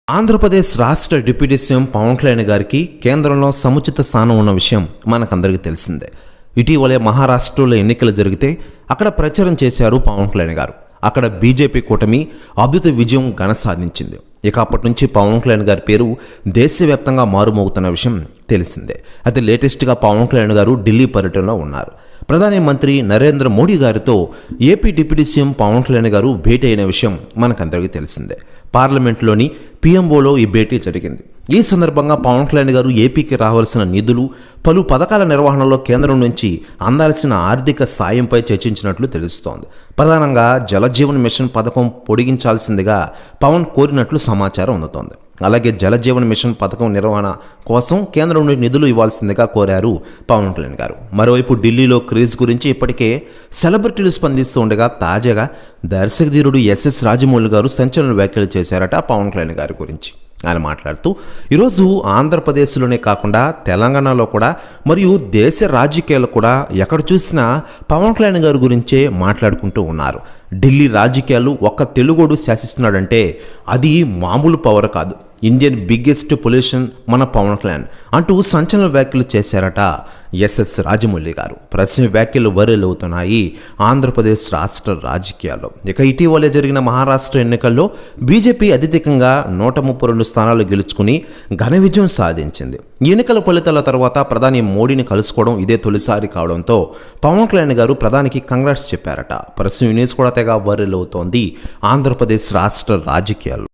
ఆంధ్రప్రదేశ్ రాష్ట్ర deputy CM Pavan Kalyan గారికి కేంద్రంలో సముచిత స్థానం ఉన్న విషయం మనకందరికీ తెలిసిందే. ఇటీవలే మహారాష్ట్రలో ఎన్నికలు జరిగితే అక్కడ ప్రచారం చేశారు పవన్ కళ్యాణ్ గారు. అక్కడ బీజేపీ కూటమి అద్భుత విజయం ఘన సాధించింది. ఇక అప్పటి నుంచి పవన్ కళ్యాణ్ గారి పేరు దేశవ్యాప్తంగా మారుమోగుతున్న విషయం తెలిసిందే. అయితే లేటెస్ట్గా పవన్ కళ్యాణ్ గారు ఢిల్లీ పర్యటనలో ఉన్నారు. ప్రధాని మంత్రి నరేంద్ర మోడీ గారితో AP deputy CM Pavan Kalyan గారు భేటీ అయిన విషయం మనకందరికీ తెలిసిందే. పార్లమెంట్లోని పిఎంఓలో ఈ భేటీ జరిగింది. ఈ సందర్భంగా పవన్ కళ్యాణ్ గారు ఏపీకి రావాల్సిన నిధులు, పలు పథకాల నిర్వహణలో కేంద్రం నుంచి అందాల్సిన ఆర్థిక సాయంపై చర్చించినట్లు తెలుస్తోంది. ప్రధానంగా జలజీవన్ మిషన్ పథకం పొడిగించాల్సిందిగా పవన్ కోరినట్లు సమాచారం అందుతోంది. అలాగే జలజీవన్ మిషన్ పథకం నిర్వహణ కోసం కేంద్రం నుండి నిధులు ఇవ్వాల్సిందిగా కోరారు పవన్ కళ్యాణ్ గారు. మరోవైపు ఢిల్లీలో క్రేజ్ గురించి ఇప్పటికే సెలబ్రిటీలు స్పందిస్తూ ఉండగా తాజాగా దర్శకధీరుడు ఎస్ఎస్ రాజమౌళి గారు సంచలన వ్యాఖ్యలు చేశారట పవన్ కళ్యాణ్ గారి గురించి. ఆయన మాట్లాడుతూ ఈరోజు ఆంధ్రప్రదేశ్లోనే కాకుండా తెలంగాణలో కూడా మరియు దేశ రాజకీయాలు కూడా ఎక్కడ చూసినా పవన్ కళ్యాణ్ గారి గురించే మాట్లాడుకుంటూ ఉన్నారు. ఢిల్లీ రాజకీయాలు ఒక్క తెలుగోడు శాసిస్తున్నాడంటే అది మామూలు పవర్ కాదు. ఇండియన్ బిగ్గెస్ట్ పొల్యూషన్ మన పవన్ కళ్యాణ్ అంటూ సంచలన వ్యాఖ్యలు చేశారట ఎస్ఎస్ రాజమౌళి గారు. ప్రశ్న వ్యాఖ్యలు వైరల్ అవుతున్నాయి ఆంధ్రప్రదేశ్ రాష్ట్ర రాజకీయాల్లో. ఇక ఇటీవలే జరిగిన మహారాష్ట్ర ఎన్నికల్లో బీజేపీ అత్యధికంగా 132 స్థానాలు గెలుచుకుని ఘన విజయం సాధించింది. ఎన్నికల ఫలితాల తర్వాత ప్రధాని మోడీని కలుసుకోవడం ఇదే తొలిసారి కావడంతో పవన్ కళ్యాణ్ గారు ప్రధానికి కంగ్రాట్స్ చెప్పారట. ప్రశ్న న్యూస్ కూడా తెగ వైరల్ అవుతోంది ఆంధ్రప్రదేశ్ రాష్ట్ర రాజకీయాల్లో.